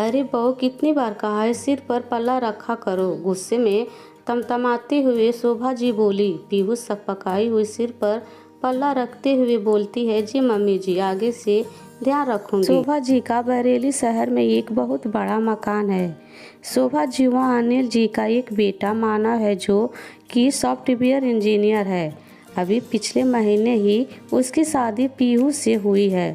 अरे बहू, कितनी बार कहा है सिर पर पल्ला रखा करो। गुस्से में तमतमाते हुए शोभा जी बोली। पीहू सकपकाई हुई सिर पर पल्ला रखते हुए बोलती है, जी मम्मी जी, आगे से ध्यान रखूंगी। शोभा जी का बरेली शहर में एक बहुत बड़ा मकान है। शोभा जी वहाँ अनिल जी का एक बेटा माना है जो कि सॉफ्टवेयर इंजीनियर है। अभी पिछले महीने ही उसकी शादी पीहू से हुई है।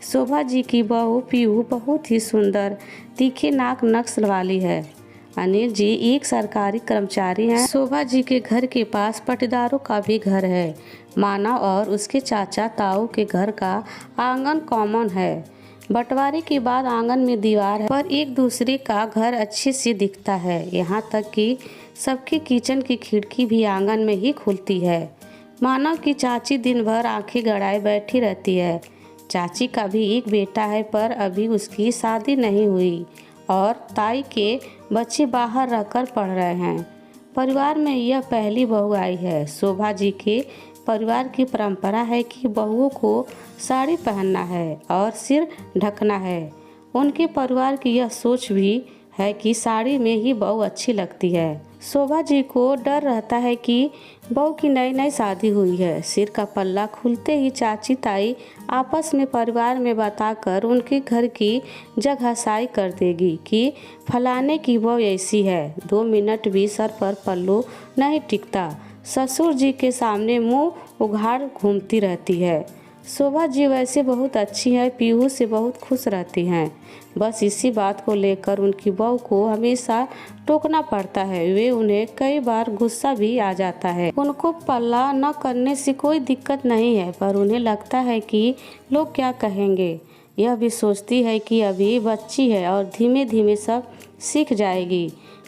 शोभा जी की बहू पीहू बहुत ही सुंदर तीखे नाक नक्श वाली है। अनिल जी एक सरकारी कर्मचारी हैं। शोभा जी के घर के पास पटीदारों का भी घर है। मानव और उसके चाचा ताऊ के घर का आंगन कॉमन है। बंटवारे के बाद आंगन में दीवार है, पर एक दूसरे का घर अच्छे से दिखता है। यहाँ तक कि सबके किचन की खिड़की भी आंगन में ही खुलती है। मानव की चाची दिन भर आंखें गड़ाए बैठी रहती है। चाची का भी एक बेटा है, पर अभी उसकी शादी नहीं हुई और ताई के बच्चे बाहर रहकर पढ़ रहे हैं। परिवार में यह पहली बहू आई है। शोभा जी के परिवार की परंपरा है कि बहुओं को साड़ी पहनना है और सिर ढकना है। उनके परिवार की यह सोच भी है कि साड़ी में ही बहू अच्छी लगती है। शोभा जी को डर रहता है कि बहू की नई नई शादी हुई है। सिर का पल्ला खुलते ही चाची ताई आपस में परिवार में बताकर उनके घर की जगहसाई कर देगी कि फलाने की बहू ऐसी है। 2 मिनट भी सर पर पल्लू नहीं टिकता। ससुर जी के सामने मुंह उघाड़ घूमती रहती है। शोभा जी वैसे बहुत अच्छी है, पीहू से बहुत खुश रहती हैं। बस इसी बात को लेकर उनकी बहू को हमेशा टोकना पड़ता है। वे उन्हें कई बार गुस्सा भी आ जाता है। उनको पल्ला न करने से कोई दिक्कत नहीं है, पर उन्हें लगता है कि लोग क्या कहेंगे। यह भी सोचती है कि अभी बच्ची है और धीमे धीमे सब सीख जाएगी।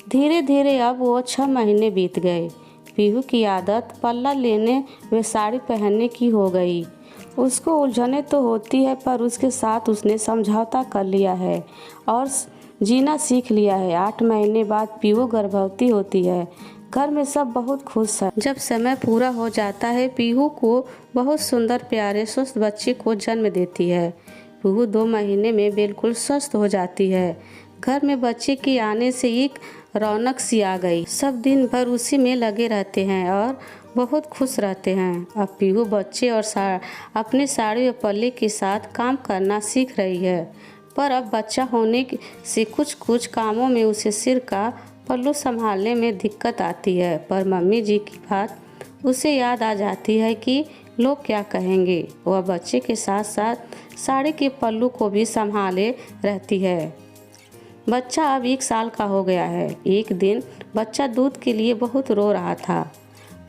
धीरे धीरे अब वो 6 महीने बीत गए। पीहू की आदत पल्ला लेने व साड़ी पहनने की हो गई। उसको उलझने तो होती है, पर उसके साथ उसने समझौता कर लिया है और जीना सीख लिया है। 8 महीने बाद पीहू गर्भवती होती है। घर में सब बहुत खुश है। जब समय पूरा हो जाता है, पीहू को बहुत सुंदर प्यारे स्वस्थ बच्चे को जन्म देती है। पीहू 2 महीने में बिल्कुल स्वस्थ हो जाती है। घर में बच्चे के आने से एक रौनक सी आ गई। सब दिन भर उसी में लगे रहते हैं और बहुत खुश रहते हैं। अब पीहू बच्चे और अपने साड़ी और पल्ले के साथ काम करना सीख रही है, पर अब बच्चा होने से कुछ कामों में उसे सिर का पल्लू संभालने में दिक्कत आती है। पर मम्मी जी की बात उसे याद आ जाती है कि लोग क्या कहेंगे। वह बच्चे के साथ साथ साड़ी के पल्लू को भी संभाले रहती है। बच्चा अब 1 साल का हो गया है। एक दिन बच्चा दूध के लिए बहुत रो रहा था।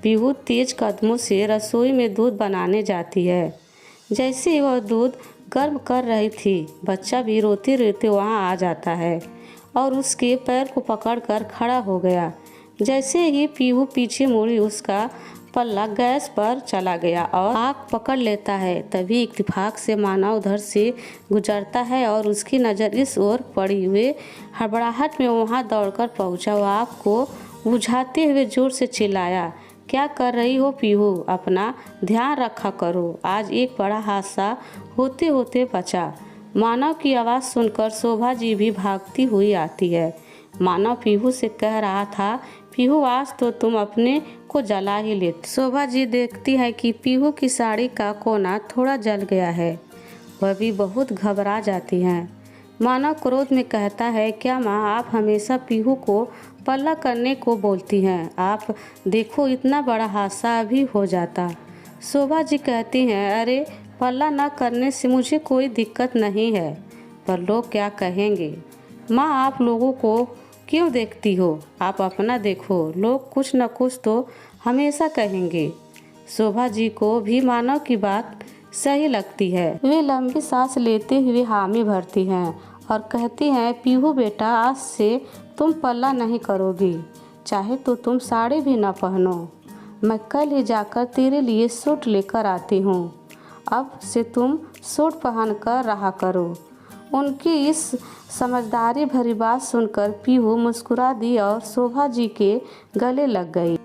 पीहू तेज कदमों से रसोई में दूध बनाने जाती है। जैसे ही वह दूध गर्म कर रही थी, बच्चा भी रोते रोते वहां आ जाता है और उसके पैर को पकड़कर खड़ा हो गया। जैसे ही पीहू पीछे मुड़ी, उसका पल्ला गैस पर चला गया और आग पकड़ लेता है। तभी इत्तेफाक से मानव उधर से गुजरता है और उसकी नज़र इस ओर पड़ी हुए हड़बड़ाहट में वहां दौड़कर पहुंचा। वह आग को बुझाते हुए जोर से चिल्लाया, क्या कर रही हो पीहू, अपना ध्यान रखा करो। आज एक बड़ा हादसा होते होते बचा। मानव की आवाज़ सुनकर शोभा जी भी भागती हुई आती है। मानव पीहू से कह रहा था, पीहू आज तो तुम अपने को जला ही लेती। शोभा जी देखती है कि पीहू की साड़ी का कोना थोड़ा जल गया है। वह भी बहुत घबरा जाती हैं। मानव क्रोध में कहता है, क्या माँ, आप हमेशा पीहू को पल्ला करने को बोलती हैं। आप देखो, इतना बड़ा हादसा अभी हो जाता। शोभा जी कहती हैं, अरे पल्ला न करने से मुझे कोई दिक्कत नहीं है, पर लोग क्या कहेंगे। माँ, आप लोगों को क्यों देखती हो, आप अपना देखो। लोग कुछ न कुछ तो हमेशा कहेंगे। शोभा जी को भी मानव की बात सही लगती है। वे लंबी सांस लेते हुए हामी भरती हैं और कहती हैं, पीहू बेटा, आज से तुम पल्ला नहीं करोगी, चाहे तो तुम साड़ी भी न पहनो। मैं कल ही जाकर तेरे लिए सूट लेकर आती हूँ। अब से तुम सूट पहन कर रहा करो। उनकी इस समझदारी भरी बात सुनकर पीहू मुस्कुरा दी और शोभा जी के गले लग गई।